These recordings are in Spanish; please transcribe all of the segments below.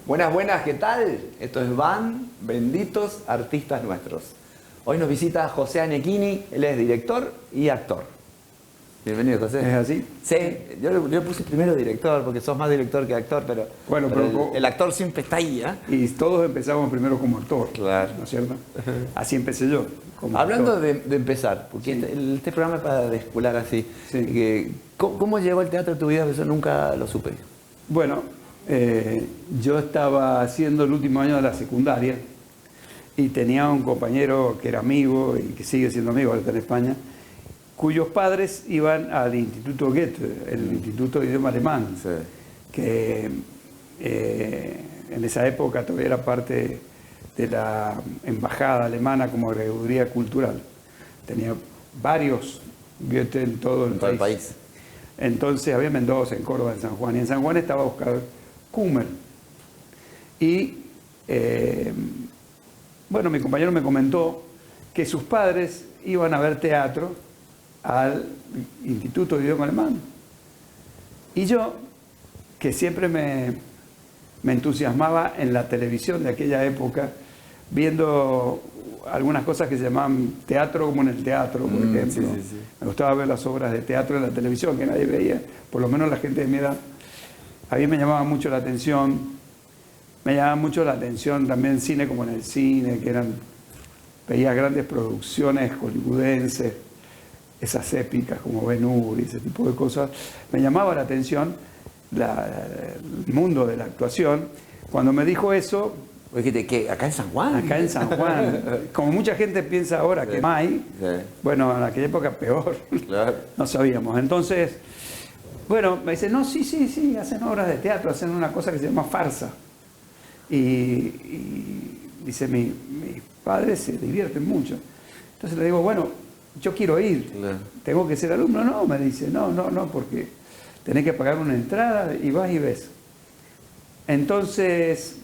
Buenas, buenas, ¿qué tal? Esto es Van, benditos artistas nuestros. Hoy nos visita José Agnecchini, él es director y actor. Bienvenido, José. ¿Es así? Sí, yo puse primero director porque sos más director que actor, pero, bueno, pero el actor siempre está ahí, ¿eh? Y todos empezamos primero como actor, claro, ¿no es cierto? Así empecé yo. Hablando de empezar, porque sí, este programa es para despular así. Sí. ¿Cómo llegó el teatro a tu vida? Eso nunca lo supe. Bueno, yo estaba haciendo el último año de la secundaria y tenía un compañero que era amigo y que sigue siendo amigo, ahora está en España, cuyos padres iban al Instituto Goethe, el Instituto de Idioma Alemán, sí, que en esa época todavía era parte de la embajada alemana como regiduría cultural. Tenía varios Goethe en todo el país. Entonces había Mendoza, en Córdoba, en San Juan, y en San Juan estaba Oscar Kummer. Y bueno, mi compañero me comentó que sus padres iban a ver teatro al Instituto de Idioma Alemán. Y yo, que siempre me entusiasmaba en la televisión de aquella época, viendo algunas cosas que se llamaban teatro como en el teatro, por ejemplo. Sí, sí, sí. Me gustaba ver las obras de teatro en la televisión, que nadie veía, por lo menos la gente de mi edad. A mí me llamaba mucho la atención. Me llamaba mucho la atención también cine como en el cine, que veía grandes producciones hollywoodenses, esas épicas como Ben-Hur y ese tipo de cosas. Me llamaba la atención el mundo de la actuación. Cuando me dijo eso... Dijiste, ¿qué? ¿Acá en San Juan? Acá en San Juan. Como mucha gente piensa ahora que hay, bueno, en aquella época peor. Claro. No sabíamos. Entonces, bueno, me dice, no, sí, hacen obras de teatro, hacen una cosa que se llama farsa. Y dice, mis padres se divierten mucho. Entonces le digo, bueno, yo quiero ir, ¿tengo que ser alumno? No, me dice, no, porque tenés que pagar una entrada y vas y ves. Entonces,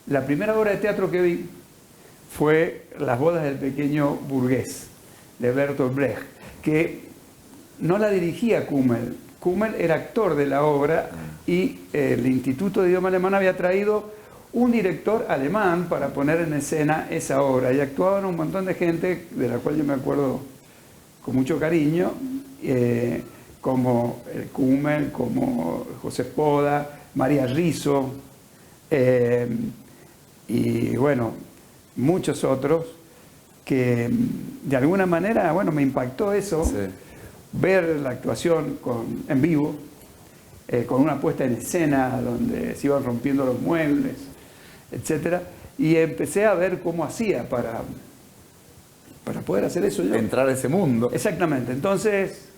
la primera obra de teatro que vi fue Las bodas del pequeño burgués, de Bertolt Brecht, que no la dirigía Kummel. Kummel era actor de la obra y el Instituto de Idioma Alemán había traído un director alemán para poner en escena esa obra. Y actuaban un montón de gente, de la cual yo me acuerdo con mucho cariño, como Kummel, como José Poda, María Rizzo, y bueno, muchos otros, que de alguna manera, bueno, me impactó eso, sí, ver la actuación en vivo, con una puesta en escena donde se iban rompiendo los muebles, etc. Y empecé a ver cómo hacía para poder hacer eso yo. Entrar a ese mundo. Exactamente. Entonces,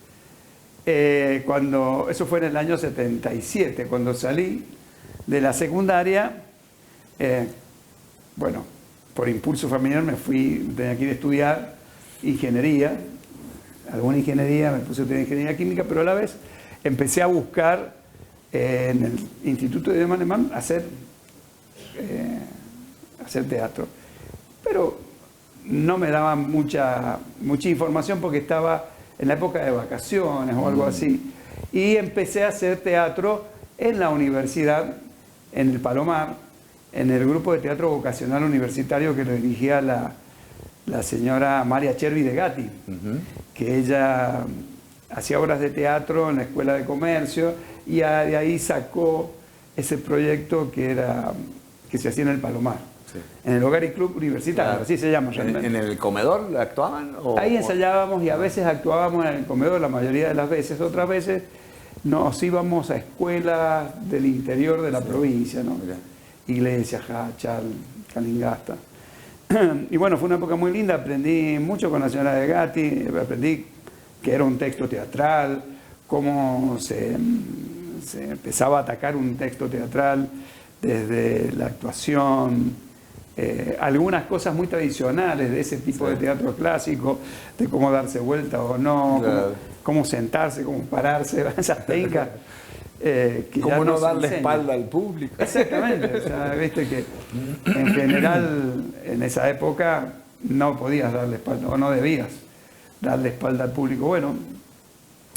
eso fue en el año 77, cuando salí de la secundaria, bueno, por impulso familiar tenía que ir a estudiar ingeniería, alguna ingeniería, me puse a estudiar ingeniería química, pero a la vez empecé a buscar en el Instituto de Idioma Alemán hacer teatro. Pero no me daban mucha información porque estaba en la época de vacaciones o algo así. Y empecé a hacer teatro en la universidad, en el Palomar, en el grupo de teatro vocacional universitario que lo dirigía la señora María Chervi de Gatti, que ella hacía obras de teatro en la Escuela de Comercio y de ahí sacó ese proyecto que se hacía en el Palomar, sí, en el Hogar y Club Universitario, claro, así se llama realmente. ¿En el comedor actuaban? Ahí ensayábamos y a veces actuábamos en el comedor, la mayoría de las veces. Otras veces nos íbamos a escuelas del interior de la provincia, ¿no? Iglesias, Hachal, Calingasta. Y bueno, fue una época muy linda, aprendí mucho con la señora de Gatti, aprendí que era un texto teatral, cómo se empezaba a atacar un texto teatral desde la actuación, algunas cosas muy tradicionales de ese tipo, sí, de teatro clásico, de cómo darse vuelta o no, claro, cómo sentarse, cómo pararse, esas técnicas. ¿Cómo no darle espalda al público? Exactamente, o sea, viste que en general en esa época no podías darle espalda, o no debías darle espalda al público. Bueno,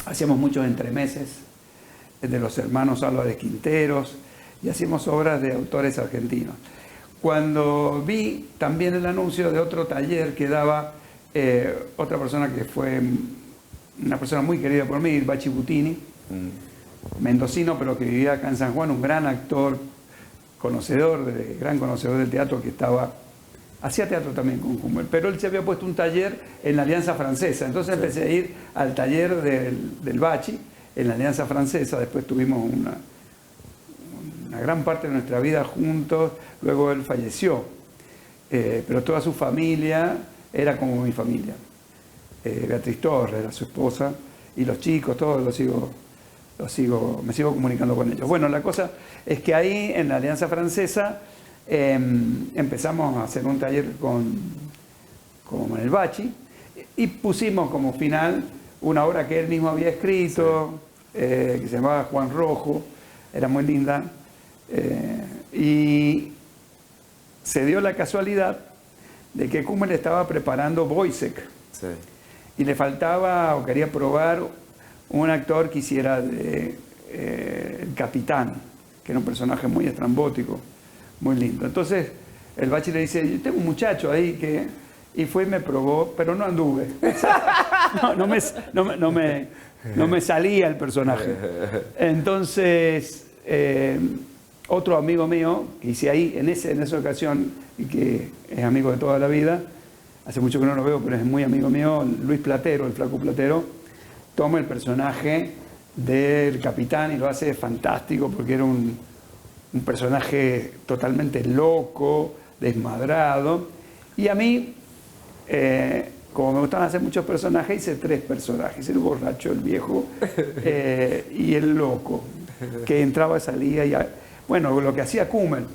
hacíamos muchos entremeses de los hermanos Álvarez Quinteros, y hacíamos obras de autores argentinos. Cuando vi también el anuncio de otro taller que daba otra persona que fue una persona muy querida por mí, Bachi Butini, mendocino, pero que vivía acá en San Juan, un gran actor, gran conocedor del teatro, que hacía teatro también con Kummel, pero él se había puesto un taller en la Alianza Francesa, entonces empecé a ir al taller del Bachi en la Alianza Francesa. Después tuvimos una gran parte de nuestra vida juntos. Luego él falleció, pero toda su familia era como mi familia. Beatriz Torres era su esposa, y los chicos, todos me sigo comunicando con ellos. Bueno, la cosa es que ahí en la Alianza Francesa empezamos a hacer un taller con el Bachi, y pusimos como final una obra que él mismo había escrito, que se llamaba Juan Rojo, era muy linda, y se dio la casualidad de que Kummel estaba preparando Wojciech, y le faltaba o quería probar un actor que hiciera el capitán, que era un personaje muy estrambótico, muy lindo. Entonces el Bachi le dice, yo tengo un muchacho ahí y fue y me probó, pero no anduve. No me salía el personaje. Entonces otro amigo mío que hice ahí en esa ocasión, y que es amigo de toda la vida, hace mucho que no lo veo, pero es muy amigo mío, Luis Platero, el Flaco Platero, toma el personaje del capitán y lo hace fantástico, porque era un personaje totalmente loco, desmadrado. Y a mí, como me gustaban hacer muchos personajes, hice 3 personajes: el borracho, el viejo y el loco, que entraba y salía. Bueno, lo que hacía Kummel,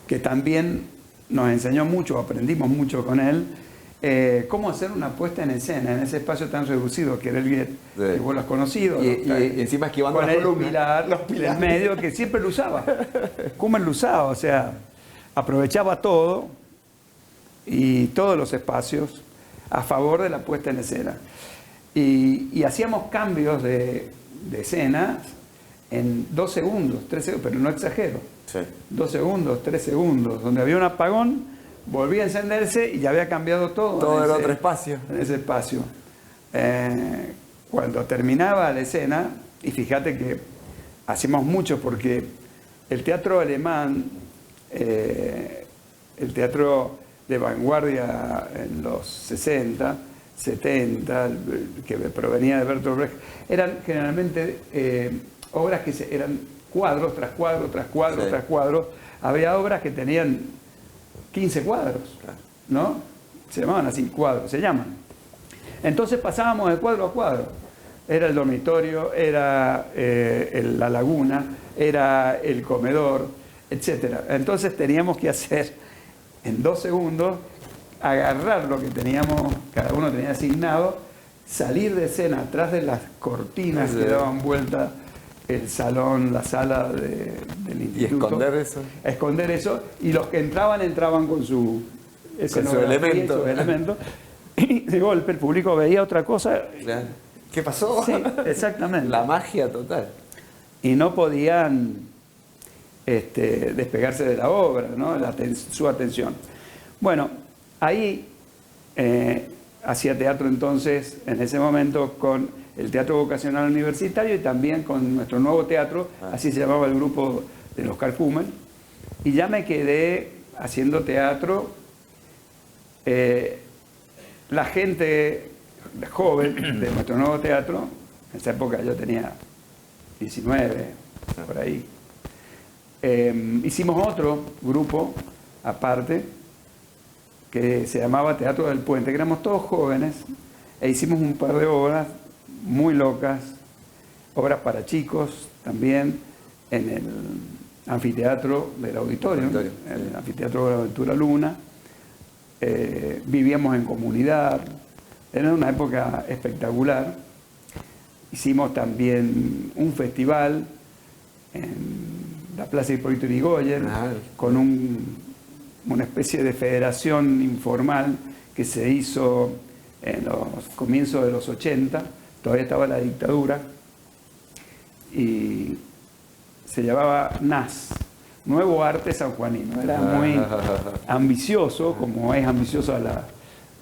que también nos enseñó mucho, aprendimos mucho con él, cómo hacer una puesta en escena en ese espacio tan reducido que era el Viet, que vos lo has conocido. Y encima esquivando con las el columnas. pilar del medio, que siempre lo usaba. Kummel lo usaba, o sea, aprovechaba todo y todos los espacios a favor de la puesta en escena. Y hacíamos cambios de escenas en 2 segundos, 3 segundos, pero no exagero. 2 segundos, 3 segundos, donde había un apagón, volvía a encenderse y ya había cambiado todo. Todo era otro espacio. En ese espacio. Cuando terminaba la escena, y fíjate que hacíamos mucho, porque el teatro alemán, el teatro de vanguardia en los 60, 70, que provenía de Bertolt Brecht, eran generalmente obras que eran cuadros tras cuadros, tras cuadros, tras cuadros. Había obras que tenían 15 cuadros, ¿no? Se llamaban así, cuadros, se llaman. Entonces pasábamos de cuadro a cuadro. Era el dormitorio, era la laguna, era el comedor, etc. Entonces teníamos que hacer en 2 segundos, agarrar lo que teníamos, cada uno tenía asignado, salir de escena atrás de las cortinas que daban vuelta el salón, la sala del instituto. Y esconder eso. Esconder eso, y los que entraban con su elemento. Y de golpe el público veía otra cosa. Claro. ¿Qué pasó? Sí, exactamente. La magia total. Y no podían despegarse de la obra, ¿no? Su atención. Bueno, ahí hacía teatro entonces, en ese momento, con el Teatro Vocacional Universitario y también con nuestro nuevo teatro, así se llamaba el grupo de Oscar Kummel. Y ya me quedé haciendo teatro. La gente joven de nuestro nuevo teatro, en esa época yo tenía 19, por ahí, hicimos otro grupo aparte que se llamaba Teatro del Puente, que éramos todos jóvenes, e hicimos un par de obras muy locas, obras para chicos también, en el anfiteatro del auditorio, el anfiteatro de la Aventura Luna. Vivíamos en comunidad, era una época espectacular. Hicimos también un festival en la Plaza Hipólito Yrigoyen, con una especie de federación informal que se hizo en los comienzos de los 80, todavía estaba la dictadura, y se llamaba NAS, Nuevo Arte Sanjuanino. Era muy ambicioso, como es ambiciosa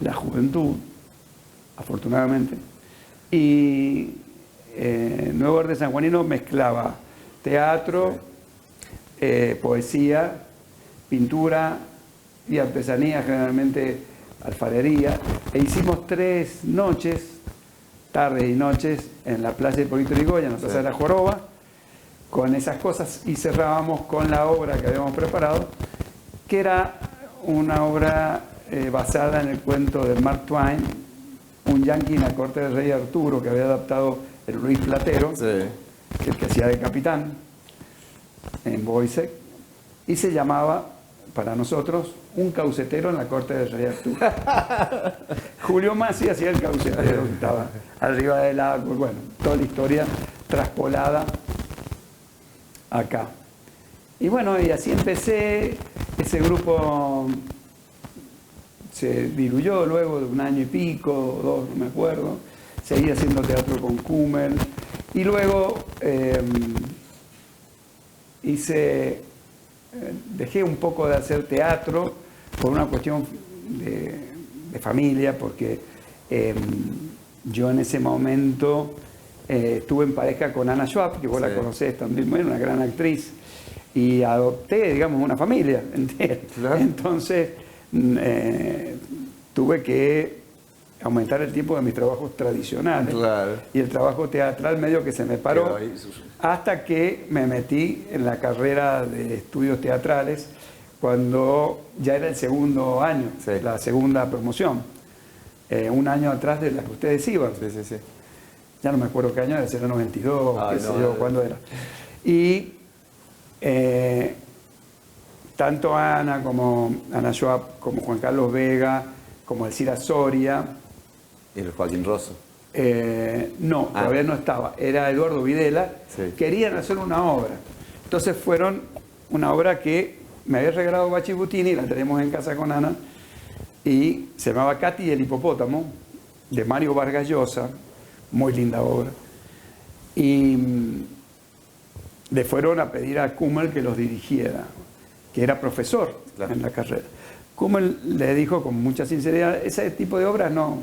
la juventud, afortunadamente. Y Nuevo Arte Sanjuanino mezclaba teatro, poesía, pintura y artesanía, generalmente alfarería. E hicimos 3 noches, tardes y noches, en la Plaza de Hipólito Yrigoyen, en la Plaza de la Joroba, con esas cosas, y cerrábamos con la obra que habíamos preparado, que era una obra basada en el cuento de Mark Twain, un yanqui en la corte del rey Arturo, que había adaptado el Luis Platero, que el que hacía de capitán en Boisec, y se llamaba, para nosotros, Un caucetero en la corte del rey Arturo. Julio Masi hacía el caucetero, que estaba arriba del árbol, bueno, toda la historia traspolada acá. Y bueno, y así empecé. Ese grupo se diluyó luego de 1 año y pico, 2, no me acuerdo. Seguí haciendo teatro con Kummel. Y luego dejé un poco de hacer teatro por una cuestión de familia, porque yo en ese momento estuve en pareja con Anna Schwab, que vos la conocés también, bueno, una gran actriz, y adopté, digamos, una familia entera. Claro. Entonces tuve que aumentar el tiempo de mis trabajos tradicionales. Claro. Y el trabajo teatral medio que se me paró hasta que me metí en la carrera de estudios teatrales cuando ya era el 2.º año, la segunda promoción. 1 año atrás de la que ustedes iban. Sí. Ya no me acuerdo qué año era, era 92, qué sé yo, cuándo era. Y tanto Ana como Ana Schwab, como Juan Carlos Vega, como Alcira Soria. ¿Y el Joaquín Rosso? No, todavía no estaba. Era Eduardo Videla. Sí. Querían hacer una obra. Entonces fueron una obra que me había regalado Bachi Butini, la tenemos en casa con Ana, y se llamaba Katy y el hipopótamo, de Mario Vargas Llosa. Muy linda obra. Y le fueron a pedir a Kummel que los dirigiera, que era profesor en la carrera. Kummel le dijo con mucha sinceridad, ese tipo de obras no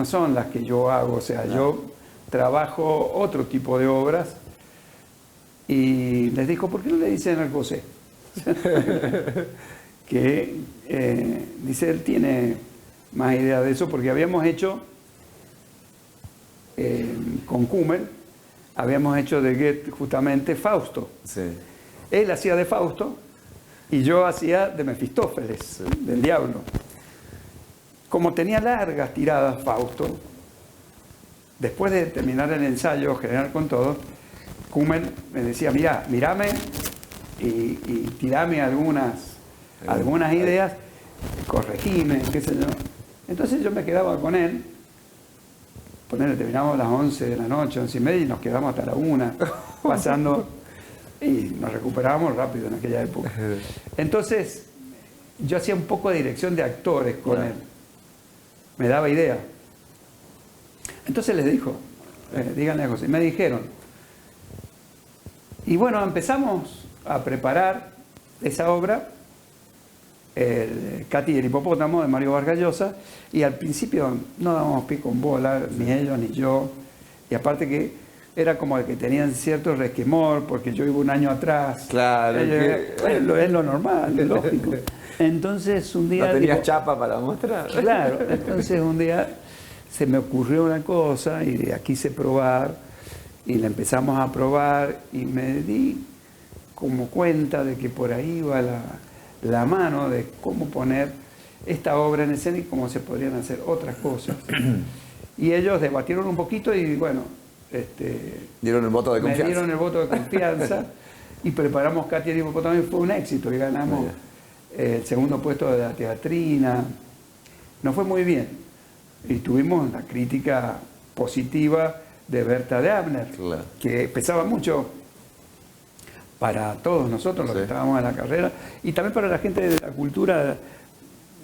son las que yo hago, o sea, yo trabajo otro tipo de obras. Y les dijo, ¿por qué no le dicen al José? Que dice, él tiene más idea de eso, porque habíamos hecho con Kummel, habíamos hecho de Goethe justamente Fausto. Sí. Él hacía de Fausto y yo hacía de Mefistófeles, del diablo. Como tenía largas tiradas Fausto, después de terminar el ensayo general con todo, Kummel me decía, mírame y tirame algunas ideas, corregime, qué sé yo. Entonces yo me quedaba con él, terminamos a las 11 de la noche, 11:30, y nos quedamos hasta la 1, pasando, y nos recuperábamos rápido en aquella época. Entonces yo hacía un poco de dirección de actores con él, me daba idea. Entonces les dijo, díganle a José, me dijeron. Y bueno, empezamos a preparar esa obra, el Katy y el hipopótamo de Mario Vargas Llosa, y al principio no dábamos pie con bola, ni ellos ni yo, y aparte que era como el que tenían cierto resquemor, porque yo iba 1 año atrás. Claro. Es lo normal, es lógico. Entonces un día... ¿No tenías chapa para mostrar? Claro, entonces un día se me ocurrió una cosa y quise probar, y la empezamos a probar, y me di como cuenta de que por ahí iba la mano de cómo poner esta obra en escena y cómo se podrían hacer otras cosas. Y ellos debatieron un poquito y bueno, dieron el voto de confianza. Me dieron el voto de confianza y preparamos Katy y el hipopótamo, y fue un éxito, y ganamos el 2.º puesto de la teatrina. Nos fue muy bien y tuvimos la crítica positiva de Berta de Abner, que pesaba mucho para todos nosotros los que estábamos en la carrera, y también para la gente de la cultura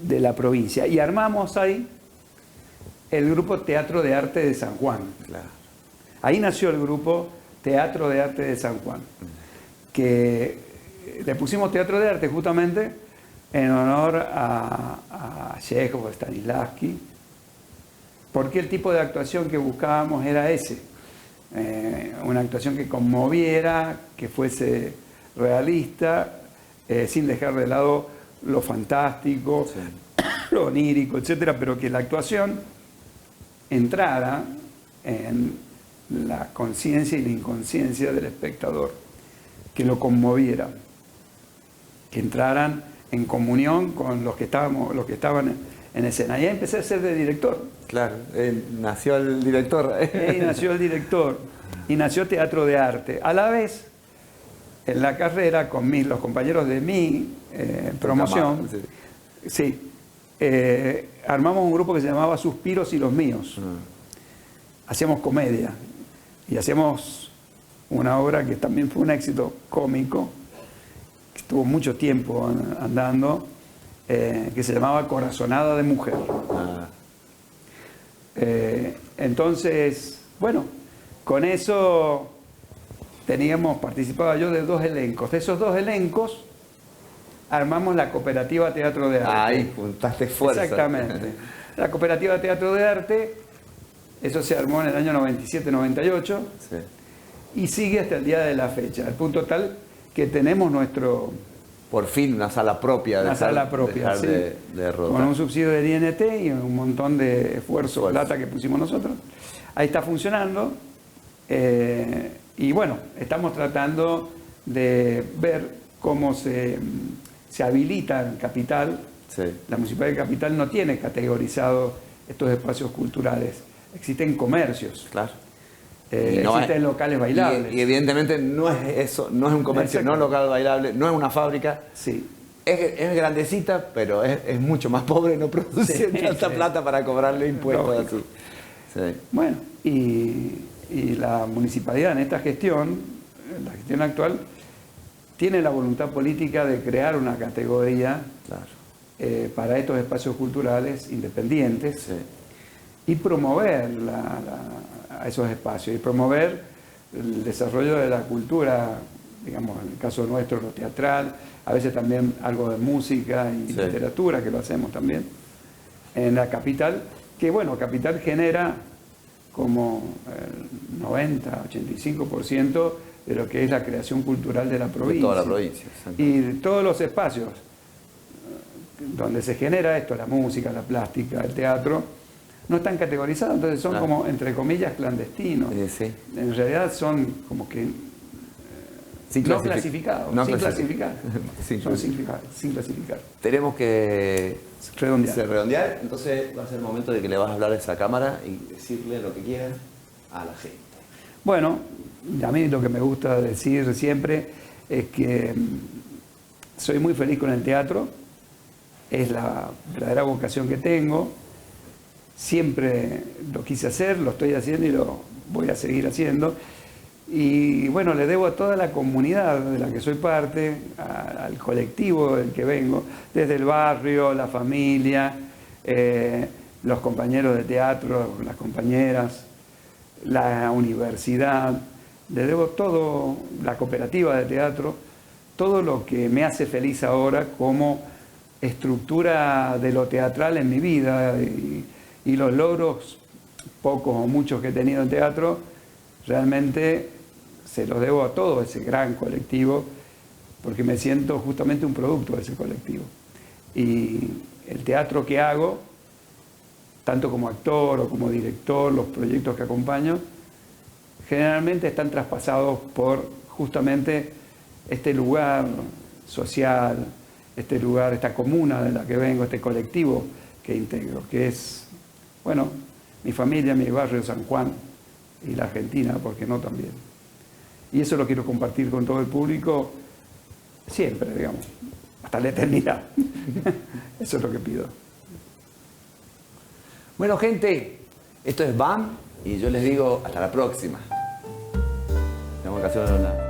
de la provincia. Y armamos ahí el grupo Teatro de Arte de San Juan. Claro. Ahí nació el grupo Teatro de Arte de San Juan. que le pusimos teatro de arte justamente en honor a Chekhov, a Stanislavski, porque el tipo de actuación que buscábamos era ese, una actuación que conmoviera, que fuese realista, sin dejar de lado lo fantástico, sí, lo onírico, etcétera, pero que la actuación entrara en la conciencia y la inconsciencia del espectador, que lo conmoviera, que entraran en comunión con los que estaban en escena. Y ahí empecé a ser de director. Claro, nació el director. Y nació el director. Y nació teatro de arte. A la vez, en la carrera, con los compañeros de mi promoción, sí, armamos un grupo que se llamaba Suspiros y los Míos. Hacíamos comedia. Y hacíamos una obra que también fue un éxito cómico, que estuvo mucho tiempo andando, que se llamaba Corazonada de Mujer. Entonces, bueno, con eso participaba yo de 2 elencos. De esos 2 elencos armamos la Cooperativa Teatro de Arte. Ahí juntaste fuerza. Exactamente. La Cooperativa Teatro de Arte, eso se armó en el año 97-98, sí, y sigue hasta el día de la fecha, al punto tal que tenemos nuestro... Por fin una sala propia. Una sala propia, sí. De rodar. Con un subsidio del INT y un montón de esfuerzo, plata que pusimos nosotros. Ahí está funcionando. Y bueno, estamos tratando de ver cómo se habilita en Capital. Sí. La Municipalidad de Capital no tiene categorizado estos espacios culturales. Existen comercios. Claro. Existen locales bailables. Y evidentemente no es eso, no es un comercio, no es local bailable, no es una fábrica. Sí. Es grandecita, pero es mucho más pobre, no produce tanta plata para cobrarle impuestos así. Sí. Bueno, y la municipalidad en esta gestión, en la gestión actual, tiene la voluntad política de crear una categoría, claro, para estos espacios culturales independientes, sí, y promover a esos espacios, y promover el desarrollo de la cultura, digamos, en el caso nuestro, lo teatral, a veces también algo de música y sí, literatura, que lo hacemos también, en la capital, que bueno, Capital genera como el 90-85% de lo que es la creación cultural de la provincia. De toda la provincia. Y todos los espacios donde se genera esto, la música, la plástica, el teatro, no están categorizados, entonces son como, entre comillas, clandestinos. Sí. En realidad son como que no clasificados, sin clasificar. Son sin clasificar. Tenemos que redondear. Entonces va a ser el momento de que le vas a hablar a esa cámara y decirle lo que quieras a la gente. Bueno, a mí lo que me gusta decir siempre es que soy muy feliz con el teatro, es la verdadera vocación que tengo. Siempre lo quise hacer, lo estoy haciendo y lo voy a seguir haciendo. Y bueno, le debo a toda la comunidad de la que soy parte, al colectivo del que vengo, desde el barrio, la familia, los compañeros de teatro, las compañeras, la universidad. Le debo todo, la cooperativa de teatro, todo lo que me hace feliz ahora como estructura de lo teatral en mi vida. Y los logros, pocos o muchos que he tenido en teatro, realmente se los debo a todo ese gran colectivo, porque me siento justamente un producto de ese colectivo. Y el teatro que hago, tanto como actor o como director, los proyectos que acompaño, generalmente están traspasados por justamente este lugar social, este lugar, esta comuna de la que vengo, este colectivo que integro, que es, bueno, mi familia, mi barrio San Juan y la Argentina, ¿por qué no también? Y eso lo quiero compartir con todo el público siempre, digamos, hasta la eternidad. Eso es lo que pido. Bueno, gente, esto es BAM y yo les digo hasta la próxima. Tenemos que hacer una...